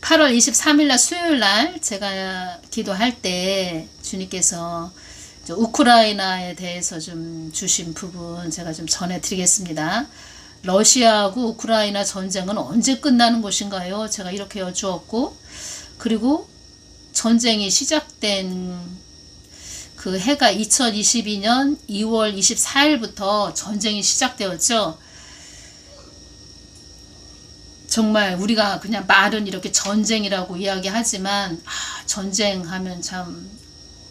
8월 23일 날 수요일 날 제가 기도할 때 주님께서 우크라이나에 대해서 좀 주신 부분 제가 좀 전해드리겠습니다. 러시아하고 우크라이나 전쟁은 언제 끝나는 것인가요? 제가 이렇게 여쭈었고, 그리고 전쟁이 시작된 그 해가 2022년 2월 24일부터 전쟁이 시작되었죠. 정말 우리가 그냥 말은 이렇게 전쟁이라고 이야기하지만 전쟁하면 참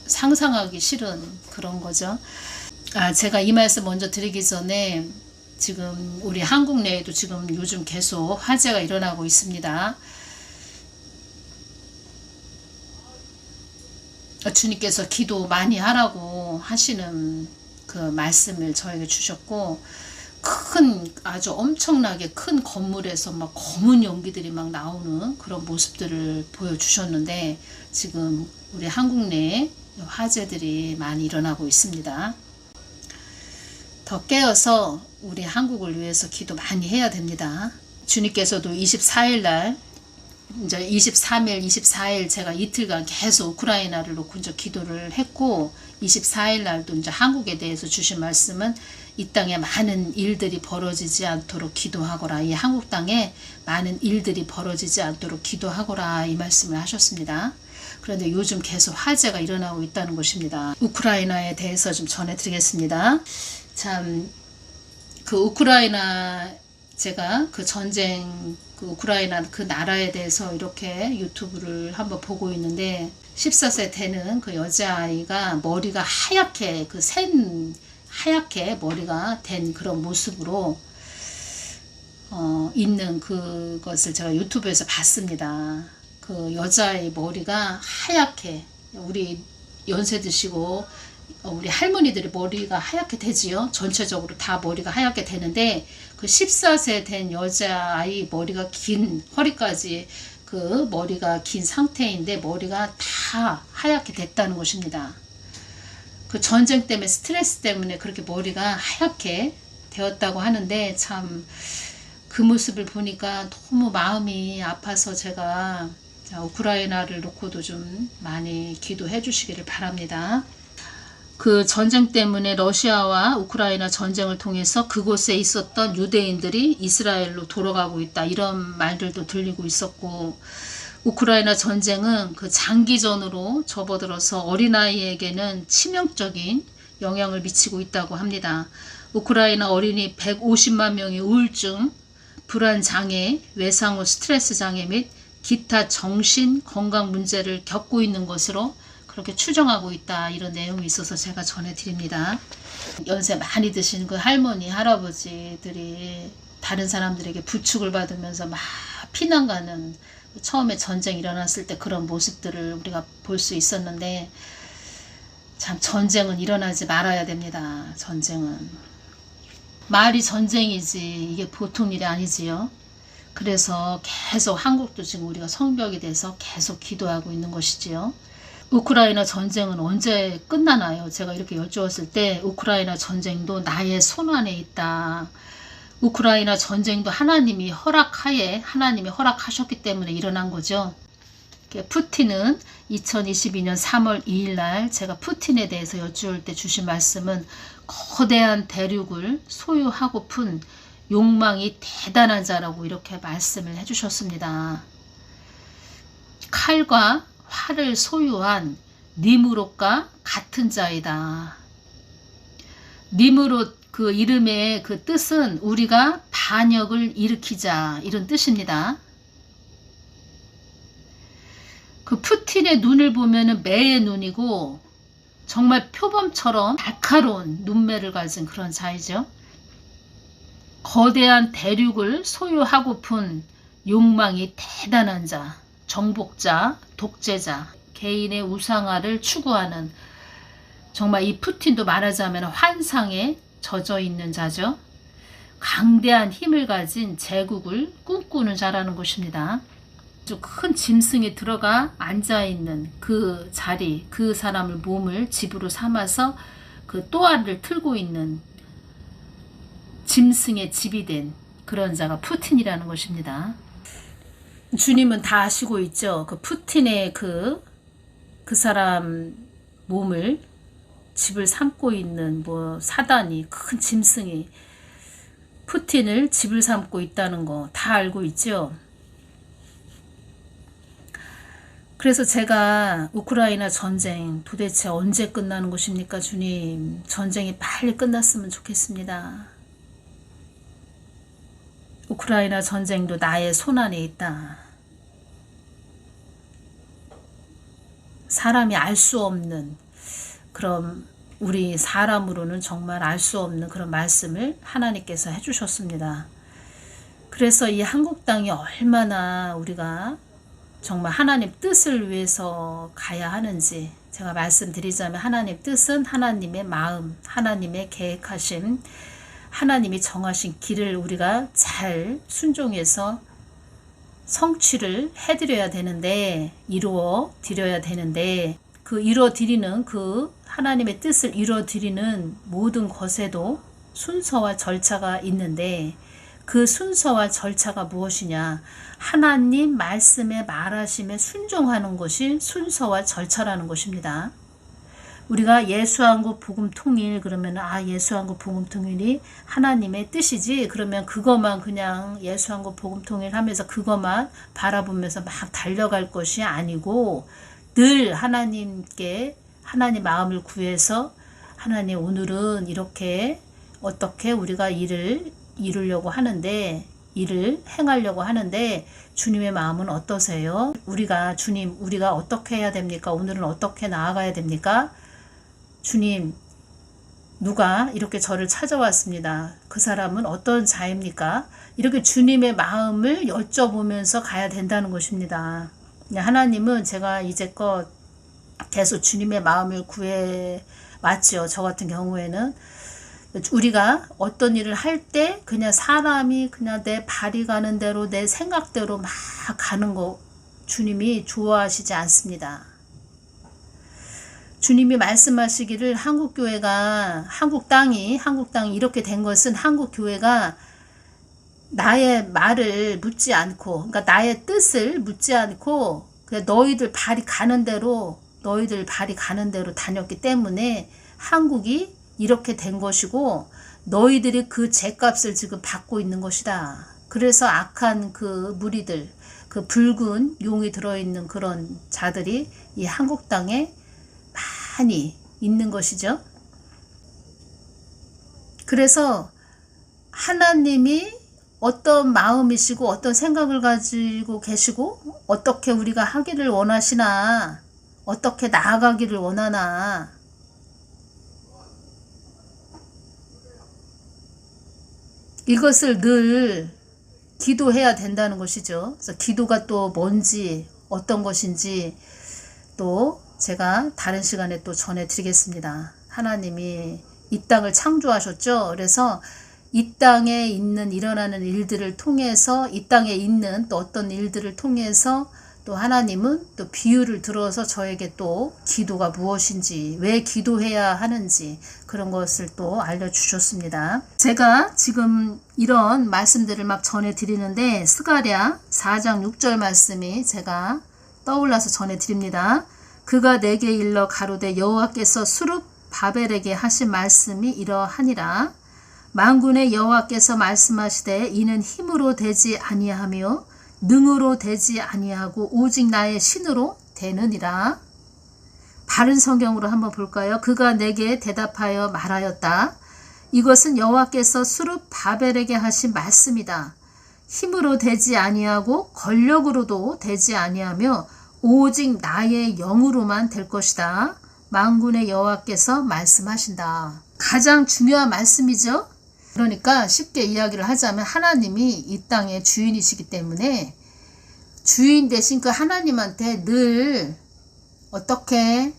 상상하기 싫은 그런 거죠. 제가 이 말씀 먼저 드리기 전에 지금 우리 한국 내에도 지금 요즘 계속 화재가 일어나고 있습니다. 주님께서 기도 많이 하라고 하시는 그 말씀을 저에게 주셨고, 아주 엄청나게 큰 건물에서 막 검은 연기들이 막 나오는 그런 모습들을 보여주셨는데, 지금 우리 한국 내에 화재들이 많이 일어나고 있습니다. 더 깨어서 우리 한국을 위해서 기도 많이 해야 됩니다. 주님께서도 24일 날, 이제 23일, 24일 제가 이틀간 계속 우크라이나를 놓고 이제 기도를 했고, 24일 날도 이제 한국에 대해서 주신 말씀은 이 땅에 많은 일들이 벌어지지 않도록 기도하거라. 이 한국 땅에 많은 일들이 벌어지지 않도록 기도하거라. 이 말씀을 하셨습니다. 그런데 요즘 계속 화재가 일어나고 있다는 것입니다. 우크라이나에 대해서 좀 전해드리겠습니다. 참, 그 우크라이나, 제가 그 전쟁, 그 우크라이나 그 나라에 대해서 이렇게 유튜브를 한번 보고 있는데, 14세 되는 그 여자아이가 머리가 하얗게, 하얗게 머리가 된 그런 모습으로 있는 그것을 제가 유튜브에서 봤습니다. 그 여자의 머리가 하얗게, 우리 연세 드시고 우리 할머니들의 머리가 하얗게 되지요. 전체적으로 다 머리가 하얗게 되는데, 그 14세 된 여자아이 머리가 긴, 허리까지 그 머리가 긴 상태인데 머리가 다 하얗게 됐다는 것입니다. 그 전쟁 때문에, 스트레스 때문에 그렇게 머리가 하얗게 되었다고 하는데, 참 그 모습을 보니까 너무 마음이 아파서 제가 우크라이나를 놓고도 좀 많이 기도해 주시기를 바랍니다. 그 전쟁 때문에 러시아와 우크라이나 전쟁을 통해서 그곳에 있었던 유대인들이 이스라엘로 돌아가고 있다, 이런 말들도 들리고 있었고, 우크라이나 전쟁은 그 장기전으로 접어들어서 어린아이에게는 치명적인 영향을 미치고 있다고 합니다. 우크라이나 어린이 150만 명이 우울증, 불안장애, 외상후 스트레스 장애 및 기타 정신 건강 문제를 겪고 있는 것으로 그렇게 추정하고 있다, 이런 내용이 있어서 제가 전해드립니다. 연세 많이 드신 그 할머니, 할아버지들이 다른 사람들에게 부축을 받으면서 막 피난 가는, 처음에 전쟁 일어났을 때 그런 모습들을 우리가 볼 수 있었는데, 참 전쟁은 일어나지 말아야 됩니다. 전쟁은 말이 전쟁이지 이게 보통 일이 아니지요. 그래서 계속 한국도 지금 우리가 성벽이 돼서 계속 기도하고 있는 것이지요. 우크라이나 전쟁은 언제 끝나나요? 제가 이렇게 여쭈었을 때 우크라이나 전쟁도 나의 손안에 있다. 우크라이나 전쟁도 하나님이 허락하셨기 때문에 일어난 거죠. 푸틴은 2022년 3월 2일 날 제가 푸틴에 대해서 여쭈을 때 주신 말씀은 거대한 대륙을 소유하고픈 욕망이 대단한 자라고 이렇게 말씀을 해주셨습니다. 칼과 활을 소유한 니무롯과 같은 자이다. 니무롯 그 이름의 그 뜻은 우리가 반역을 일으키자, 이런 뜻입니다. 그 푸틴의 눈을 보면은 매의 눈이고 정말 표범처럼 날카로운 눈매를 가진 그런 자이죠. 거대한 대륙을 소유하고픈 욕망이 대단한 자, 정복자, 독재자, 개인의 우상화를 추구하는, 정말 이 푸틴도 말하자면 환상에 젖어 있는 자죠. 강대한 힘을 가진 제국을 꿈꾸는 자라는 것입니다. 아주 큰 짐승이 들어가 앉아있는 그 자리, 그 사람을 몸을 집으로 삼아서 그 또아를 틀고 있는 짐승의 집이 된 그런 자가 푸틴이라는 것입니다. 주님은 다 아시고 있죠. 그 푸틴의 그 사람 몸을 집을 삼고 있는 뭐 사단이, 큰 짐승이 푸틴을 집을 삼고 있다는 거 다 알고 있죠. 그래서 제가 우크라이나 전쟁 도대체 언제 끝나는 것입니까, 주님? 전쟁이 빨리 끝났으면 좋겠습니다. 우크라이나 전쟁도 나의 손안에 있다. 사람이 알 수 없는 그런, 우리 사람으로는 정말 알 수 없는 그런 말씀을 하나님께서 해주셨습니다. 그래서 이 한국 땅이 얼마나 우리가 정말 하나님 뜻을 위해서 가야 하는지 제가 말씀드리자면, 하나님 뜻은 하나님의 마음, 하나님의 계획하신, 하나님이 정하신 길을 우리가 잘 순종해서 성취를 해드려야 되는데, 이루어 드려야 되는데, 그 이루어 드리는, 그 하나님의 뜻을 이루어 드리는 모든 것에도 순서와 절차가 있는데, 그 순서와 절차가 무엇이냐? 하나님 말씀에 말하심에 순종하는 것이 순서와 절차라는 것입니다. 우리가 예수한국 복음 통일 그러면, 예수한국 복음 통일이 하나님의 뜻이지, 그러면 그것만 그냥 예수한국 복음 통일 하면서 그것만 바라보면서 막 달려갈 것이 아니고, 늘 하나님께 하나님 마음을 구해서, 하나님 오늘은 이렇게 어떻게 우리가 일을 이루려고 하는데, 일을 행하려고 하는데 주님의 마음은 어떠세요? 우리가, 주님, 우리가 어떻게 해야 됩니까? 오늘은 어떻게 나아가야 됩니까? 주님, 누가 이렇게 저를 찾아왔습니다. 그 사람은 어떤 자입니까? 이렇게 주님의 마음을 여쭤보면서 가야 된다는 것입니다. 하나님은, 제가 이제껏 계속 주님의 마음을 구해 왔죠. 저 같은 경우에는 우리가 어떤 일을 할 때 그냥 사람이 그냥 내 발이 가는 대로, 내 생각대로 막 가는 거 주님이 좋아하시지 않습니다. 주님이 말씀하시기를, 한국교회가, 한국 땅이 이렇게 된 것은 한국교회가 나의 말을 묻지 않고, 그러니까 나의 뜻을 묻지 않고 그냥 너희들 발이 가는 대로 다녔기 때문에 한국이 이렇게 된 것이고, 너희들이 그 죄값을 지금 받고 있는 것이다. 그래서 악한 그 무리들, 그 붉은 용이 들어있는 그런 자들이 이 한국 땅에 많이 있는 것이죠. 그래서 하나님이 어떤 마음이시고 어떤 생각을 가지고 계시고, 어떻게 우리가 하기를 원하시나, 어떻게 나아가기를 원하나, 이것을 늘 기도해야 된다는 것이죠. 그래서 기도가 또 뭔지, 어떤 것인지 또 제가 다른 시간에 또 전해드리겠습니다. 하나님이 이 땅을 창조하셨죠. 그래서 이 땅에 있는, 일어나는 일들을 통해서, 이 땅에 있는 또 어떤 일들을 통해서 또 하나님은 또 비유를 들어서 저에게 또 기도가 무엇인지, 왜 기도해야 하는지 그런 것을 또 알려주셨습니다. 제가 지금 이런 말씀들을 막 전해드리는데, 스가랴 4장 6절 말씀이 제가 떠올라서 전해드립니다. 그가 내게 일러 가로되 여호와께서 수룹 바벨에게 하신 말씀이 이러하니라. 만군의 여호와께서 말씀하시되 이는 힘으로 되지 아니하며 능으로 되지 아니하고 오직 나의 신으로 되느니라. 바른 성경으로 한번 볼까요? 그가 내게 대답하여 말하였다. 이것은 여호와께서 수룹 바벨에게 하신 말씀이다. 힘으로 되지 아니하고 권력으로도 되지 아니하며 오직 나의 영으로만 될 것이다. 만군의 여호와께서 말씀하신다. 가장 중요한 말씀이죠. 그러니까 쉽게 이야기를 하자면, 하나님이 이 땅의 주인이시기 때문에 주인 되신 그 하나님한테 늘 어떻게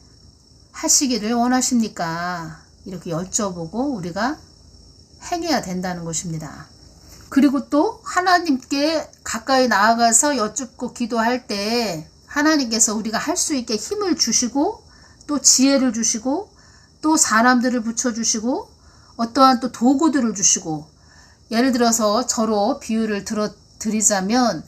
하시기를 원하십니까? 이렇게 여쭤보고 우리가 행해야 된다는 것입니다. 그리고 또 하나님께 가까이 나아가서 여쭙고 기도할 때 하나님께서 우리가 할 수 있게 힘을 주시고, 또 지혜를 주시고, 또 사람들을 붙여주시고, 어떠한 또 도구들을 주시고, 예를 들어서 저로 비유를 드리자면,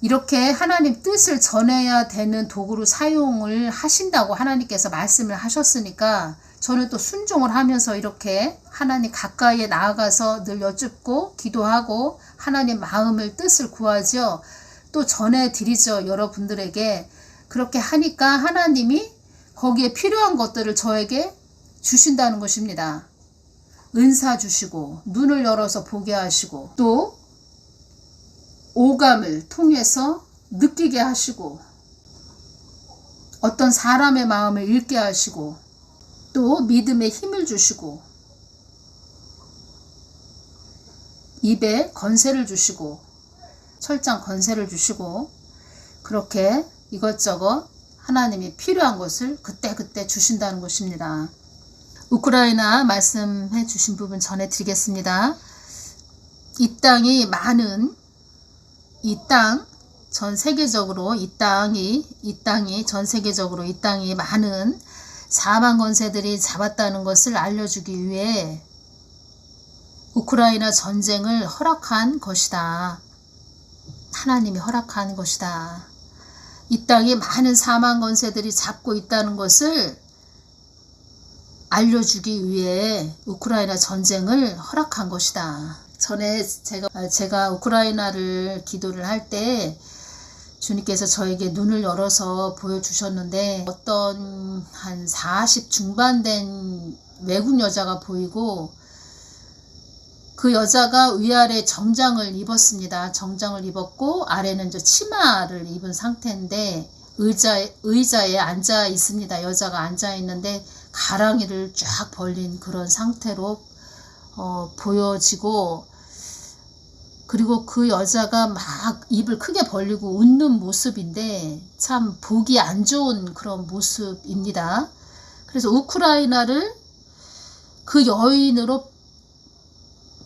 이렇게 하나님 뜻을 전해야 되는 도구로 사용을 하신다고 하나님께서 말씀을 하셨으니까 저는 또 순종을 하면서 이렇게 하나님 가까이에 나아가서 늘 여쭙고 기도하고 하나님 마음을 뜻을 구하죠. 또 전해드리죠. 여러분들에게. 그렇게 하니까 하나님이 거기에 필요한 것들을 저에게 주신다는 것입니다. 은사 주시고 눈을 열어서 보게 하시고 또 오감을 통해서 느끼게 하시고 어떤 사람의 마음을 읽게 하시고 또 믿음의 힘을 주시고 입에 건세를 주시고 철장 건세를 주시고 그렇게 이것저것 하나님이 필요한 것을 그때그때 주신다는 것입니다. 우크라이나 말씀해 주신 부분 전해드리겠습니다. 이 땅이 많은 이 땅 전 세계적으로 이 땅이 전 세계적으로 이 땅이 많은 사망 권세들이 잡았다는 것을 알려주기 위해 우크라이나 전쟁을 허락한 것이다. 하나님이 허락한 것이다. 이 땅에 많은 사망 권세들이 잡고 있다는 것을 알려주기 위해 우크라이나 전쟁을 허락한 것이다. 전에 제가 우크라이나를 기도를 할 때 주님께서 저에게 눈을 열어서 보여주셨는데 어떤 한 40 중반 된 외국 여자가 보이고 그 여자가 위아래 정장을 입었습니다. 정장을 입었고 아래는 저 치마를 입은 상태인데 의자에 앉아 있습니다. 여자가 앉아 있는데 가랑이를 쫙 벌린 그런 상태로 보여지고 그리고 그 여자가 막 입을 크게 벌리고 웃는 모습인데 참 보기 안 좋은 그런 모습입니다. 그래서 우크라이나를 그 여인으로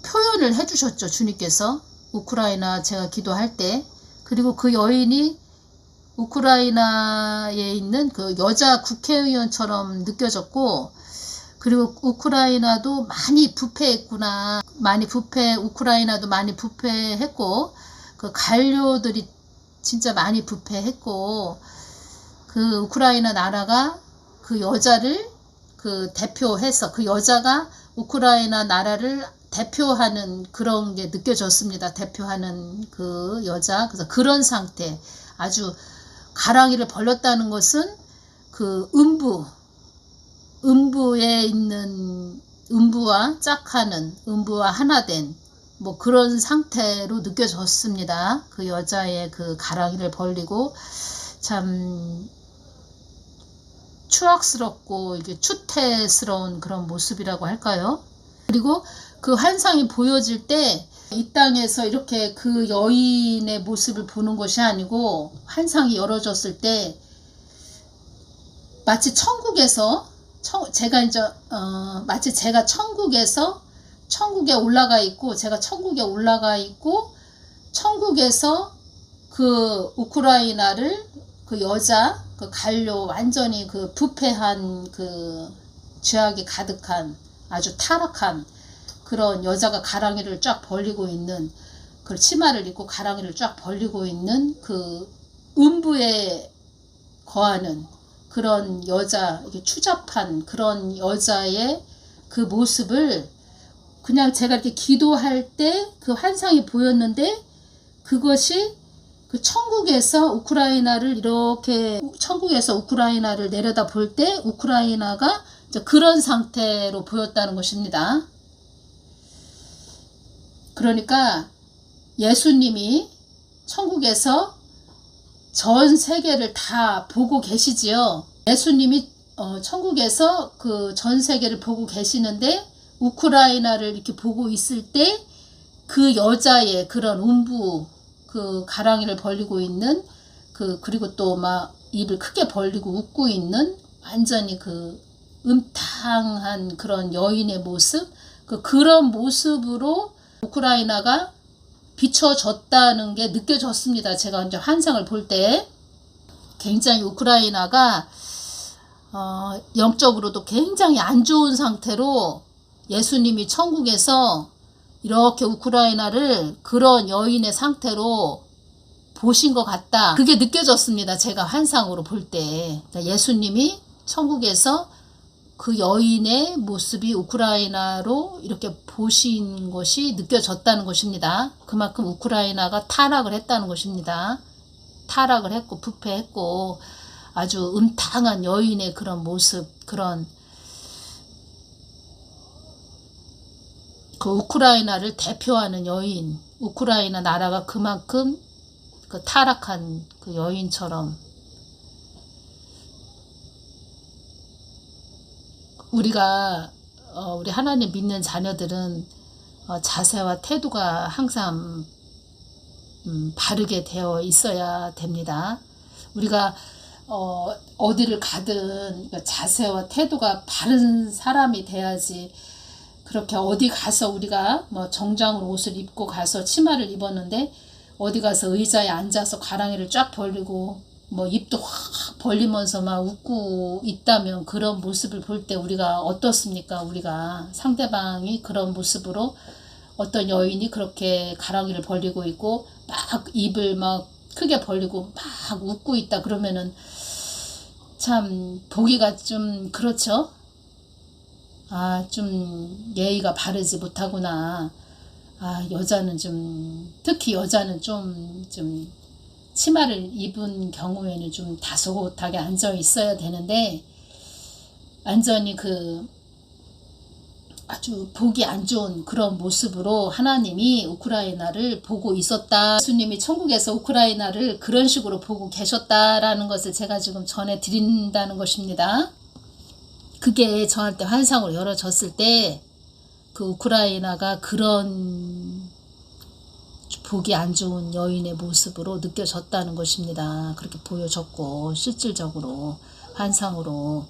표현을 해주셨죠. 주님께서 우크라이나 제가 기도할 때. 그리고 그 여인이 우크라이나에 있는 그 여자 국회의원처럼 느껴졌고 그리고 우크라이나도 많이 부패했구나. 우크라이나도 많이 부패했고 그 관료들이 진짜 많이 부패했고 그 우크라이나 나라가 그 여자를 그 대표해서 그 여자가 우크라이나 나라를 대표하는 그런 게 느껴졌습니다. 대표하는 그 여자. 그래서 그런 상태. 아주 가랑이를 벌렸다는 것은 그 음부에 있는 음부와 짝하는 음부와 하나 된 뭐 그런 상태로 느껴졌습니다. 그 여자의 그 가랑이를 벌리고 참 추악스럽고 이게 추태스러운 그런 모습이라고 할까요? 그리고 그 환상이 보여질 때 이 땅에서 이렇게 그 여인의 모습을 보는 것이 아니고 환상이 열어졌을 때 마치 천국에서 마치 제가 천국에 올라가 있고 제가 천국에 올라가 있고 천국에서 그 우크라이나를 그 여자 그 관료 완전히 그 부패한 그 죄악이 가득한 아주 타락한 그런 여자가 가랑이를 쫙 벌리고 있는 그 치마를 입고 가랑이를 쫙 벌리고 있는 그 음부에 거하는 그런 여자, 이게 추잡한 그런 여자의 그 모습을 그냥 제가 이렇게 기도할 때 그 환상이 보였는데 그것이 그 천국에서 우크라이나를 내려다 볼 때 우크라이나가 그런 상태로 보였다는 것입니다. 그러니까 예수님이 천국에서 전 세계를 다 보고 계시지요. 예수님이 천국에서 그 전 세계를 보고 계시는데 우크라이나를 이렇게 보고 있을 때 그 여자의 그런 음부 그 가랑이를 벌리고 있는 그리고 또 막 입을 크게 벌리고 웃고 있는 완전히 그 음탕한 그런 여인의 모습 그런 모습으로 우크라이나가 비춰졌다는 게 느껴졌습니다. 제가 이제 환상을 볼 때 굉장히 우크라이나가 영적으로도 굉장히 안 좋은 상태로 예수님이 천국에서 이렇게 우크라이나를 그런 여인의 상태로 보신 것 같다. 그게 느껴졌습니다. 제가 환상으로 볼 때. 예수님이 천국에서 그 여인의 모습이 우크라이나로 이렇게 보신 것이 느껴졌다는 것입니다. 그만큼 우크라이나가 타락을 했다는 것입니다. 타락을 했고 부패했고 아주 음탕한 여인의 그런 모습, 그런 그 우크라이나를 대표하는 여인, 우크라이나 나라가 그만큼 그 타락한 그 여인처럼 우리가 우리 하나님 믿는 자녀들은 자세와 태도가 항상 바르게 되어 있어야 됩니다. 우리가 어디를 가든 자세와 태도가 바른 사람이 돼야지. 그렇게 어디 가서 우리가 뭐 정장으로 옷을 입고 가서 치마를 입었는데 어디 가서 의자에 앉아서 가랑이를 쫙 벌리고 뭐 입도 확 벌리면서 막 웃고 있다면 그런 모습을 볼 때 우리가 어떻습니까? 우리가 상대방이 그런 모습으로 어떤 여인이 그렇게 가랑이를 벌리고 있고 막 입을 막 크게 벌리고 막 웃고 있다 그러면은 참 보기가 좀 그렇죠? 아, 좀 예의가 바르지 못하구나. 아, 여자는 좀, 특히 여자는 좀 치마를 입은 경우에는 좀 다소곳하게 앉아 있어야 되는데, 완전히 아주 보기 안 좋은 그런 모습으로 하나님이 우크라이나를 보고 있었다. 예수님이 천국에서 우크라이나를 그런 식으로 보고 계셨다라는 것을 제가 지금 전해드린다는 것입니다. 그게 저한테 환상으로 열어졌을 때 그 우크라이나가 그런 보기 안 좋은 여인의 모습으로 느껴졌다는 것입니다. 그렇게 보여졌고 실질적으로 환상으로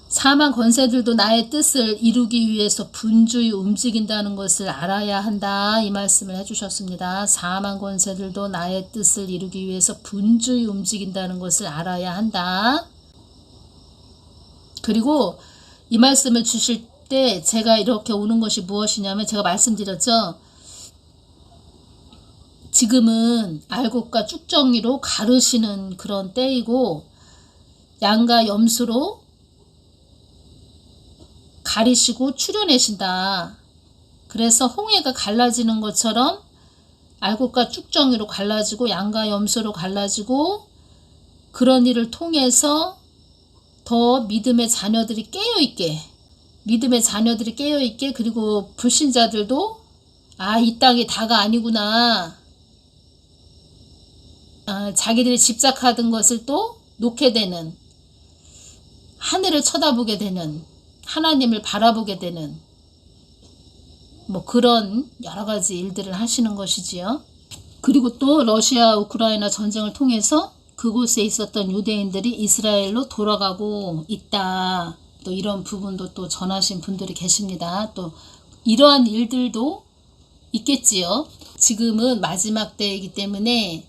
사망 권세들도 나의 뜻을 이루기 위해서 분주히 움직인다는 것을 알아야 한다. 이 말씀을 해주셨습니다. 사망 권세들도 나의 뜻을 이루기 위해서 분주히 움직인다는 것을 알아야 한다. 그리고 이 말씀을 주실 때 제가 이렇게 오는 것이 무엇이냐면 제가 말씀드렸죠. 지금은 알곡과 쭉정이로 가르시는 그런 때이고 양과 염소로 가리시고 추려내신다. 그래서 홍해가 갈라지는 것처럼 알곡과 쭉정이로 갈라지고 양과 염소로 갈라지고 그런 일을 통해서 더 믿음의 자녀들이 깨어있게 그리고 불신자들도 아, 이 땅이 다가 아니구나. 자기들이 집착하던 것을 또 놓게 되는, 하늘을 쳐다보게 되는, 하나님을 바라보게 되는 뭐 그런 여러 가지 일들을 하시는 것이지요. 그리고 또 러시아 우크라이나 전쟁을 통해서 그곳에 있었던 유대인들이 이스라엘로 돌아가고 있다. 또 이런 부분도 또 전하신 분들이 계십니다. 또 이러한 일들도 있겠지요. 지금은 마지막 때이기 때문에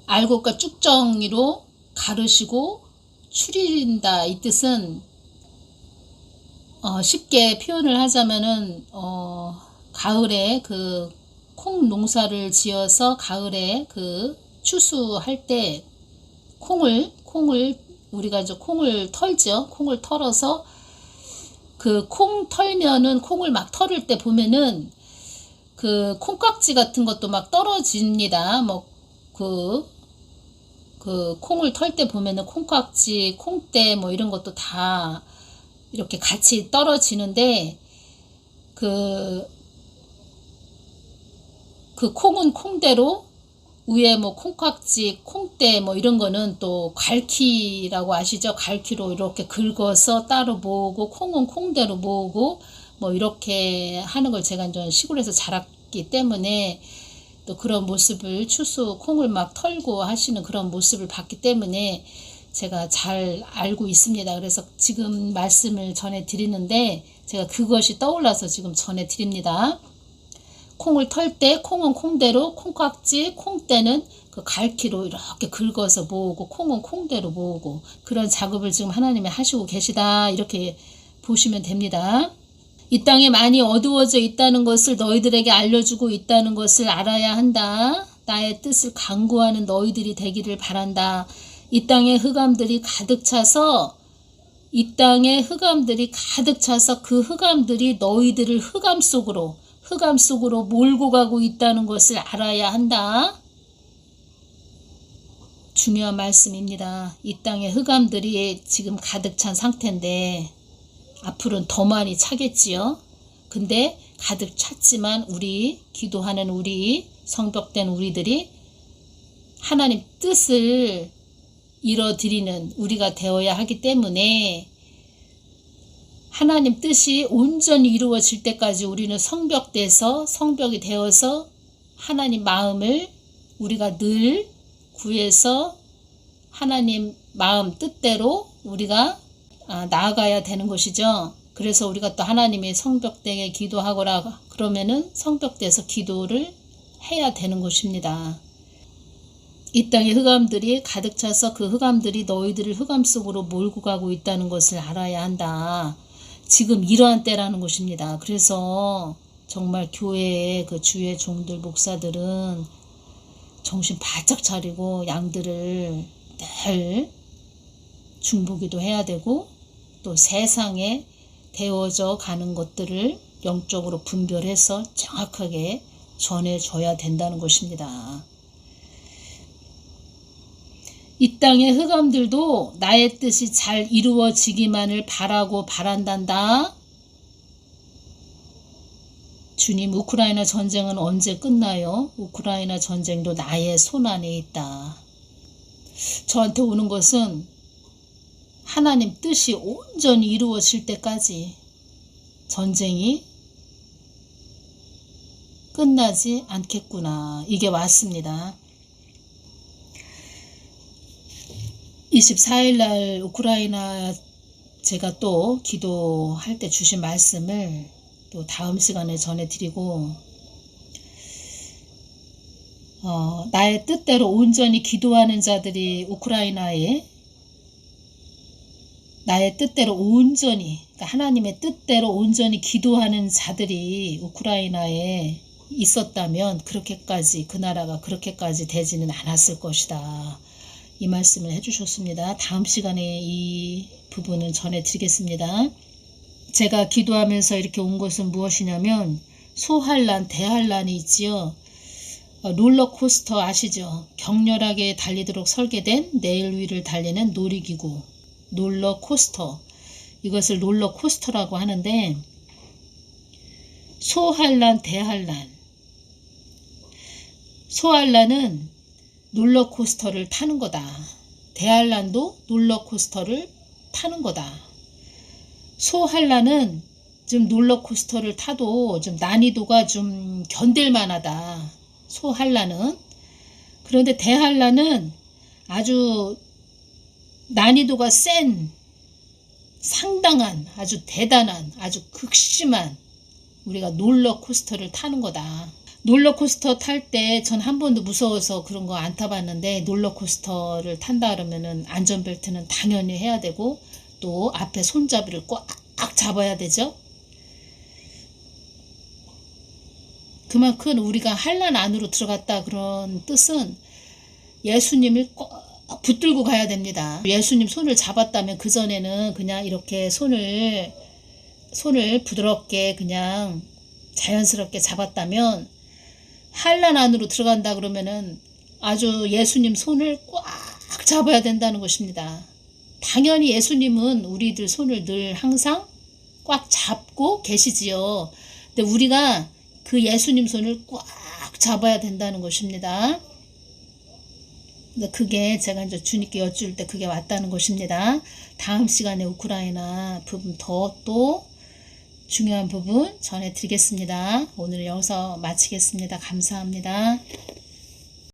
알곡과 쭉정이로 가르시고 추린다. 이 뜻은 쉽게 표현을 하자면은 가을에 그 콩 농사를 지어서 가을에 그 추수할 때 콩을 우리가 이제 콩을 털죠. 콩을 털어서 그 콩 털면은 콩을 막 털을 때 보면은 그 콩깍지 같은 것도 막 떨어집니다. 뭐 그 콩을 털 때 보면은 콩깍지, 콩대 뭐 이런 것도 다 이렇게 같이 떨어지는데 그 콩은 콩대로 위에 뭐 콩깍지, 콩대 뭐 이런 거는 또 갈퀴라고 아시죠? 갈퀴로 이렇게 긁어서 따로 모으고 콩은 콩대로 모으고 뭐 이렇게 하는 걸 제가 이제 시골에서 자랐기 때문에 또 그런 모습을 추수 콩을 막 털고 하시는 그런 모습을 봤기 때문에 제가 잘 알고 있습니다. 그래서 지금 말씀을 전해 드리는데 제가 그것이 떠올라서 지금 전해 드립니다. 콩을 털 때 콩은 콩대로, 콩깍지, 콩대는 그 갈퀴로 이렇게 긁어서 모으고 콩은 콩대로 모으고 그런 작업을 지금 하나님이 하시고 계시다. 이렇게 보시면 됩니다. 이 땅에 많이 어두워져 있다는 것을 너희들에게 알려주고 있다는 것을 알아야 한다. 나의 뜻을 강구하는 너희들이 되기를 바란다. 이 땅에 흑암들이 가득 차서 그 흑암들이 너희들을 흑암 속으로 몰고 가고 있다는 것을 알아야 한다. 중요한 말씀입니다. 이 땅에 흑암들이 지금 가득 찬 상태인데 앞으로는 더 많이 차겠지요. 근데 가득 찼지만 우리 기도하는 우리 성벽된 우리들이 하나님 뜻을 이뤄드리는 우리가 되어야 하기 때문에 하나님 뜻이 온전히 이루어질 때까지 우리는 성벽이 되어서 하나님 마음을 우리가 늘 구해서 하나님 마음 뜻대로 우리가 나아가야 되는 것이죠. 그래서 우리가 또 하나님의 성벽되게 기도하거라 그러면은 성벽돼서 기도를 해야 되는 것입니다. 이 땅에 흑암들이 가득 차서 그 흑암들이 너희들을 흑암 속으로 몰고 가고 있다는 것을 알아야 한다. 지금 이러한 때라는 것입니다. 그래서 정말 교회의 그 주의 종들 목사들은 정신 바짝 차리고 양들을 늘 중보기도 해야 되고 또 세상에 되어져 가는 것들을 영적으로 분별해서 정확하게 전해줘야 된다는 것입니다. 이 땅의 흑암들도 나의 뜻이 잘 이루어지기만을 바란단다. 주님, 우크라이나 전쟁은 언제 끝나요? 우크라이나 전쟁도 나의 손안에 있다. 저한테 오는 것은 하나님 뜻이 온전히 이루어질 때까지 전쟁이 끝나지 않겠구나. 이게 왔습니다. 24일 날 우크라이나 제가 또 기도할 때 주신 말씀을 또 다음 시간에 전해드리고 나의 뜻대로 온전히 기도하는 자들이 우크라이나에 나의 뜻대로 온전히 그러니까 하나님의 뜻대로 온전히 기도하는 자들이 우크라이나에 있었다면 그렇게까지 그 나라가 그렇게까지 되지는 않았을 것이다. 이 말씀을 해주셨습니다. 다음 시간에 이 부분은 전해드리겠습니다. 제가 기도하면서 이렇게 온 것은 무엇이냐면 소환란, 대환란이 있지요. 롤러코스터 아시죠? 격렬하게 달리도록 설계된 레일 위를 달리는 놀이기구 롤러코스터, 이것을 롤러코스터라고 하는데 소환란, 대환란. 소환란은 롤러코스터를 타는 거다. 대환란도 롤러코스터를 타는 거다. 소환란은 좀 롤러코스터를 타도 좀 난이도가 좀 견딜 만하다. 소환란은. 그런데 대환란은 아주 난이도가 센, 상당한, 아주 대단한, 아주 극심한 우리가 롤러코스터를 타는 거다. 롤러코스터 탈 때 전 한 번도 무서워서 그런 거 안 타봤는데 롤러코스터를 탄다 그러면은 안전벨트는 당연히 해야 되고 또 앞에 손잡이를 꽉 잡아야 되죠. 그만큼 우리가 환란 안으로 들어갔다 그런 뜻은 예수님을 꼭 붙들고 가야 됩니다. 예수님 손을 잡았다면 그전에는 그냥 이렇게 손을 부드럽게 그냥 자연스럽게 잡았다면 환란 안으로 들어간다 그러면은 아주 예수님 손을 꽉 잡아야 된다는 것입니다. 당연히 예수님은 우리들 손을 늘 항상 꽉 잡고 계시지요. 근데 우리가 그 예수님 손을 꽉 잡아야 된다는 것입니다. 그게 제가 이제 주님께 여쭐 때 그게 왔다는 것입니다. 다음 시간에 우크라이나 부분 더 또 중요한 부분 전해드리겠습니다. 오늘 여기서 마치겠습니다. 감사합니다.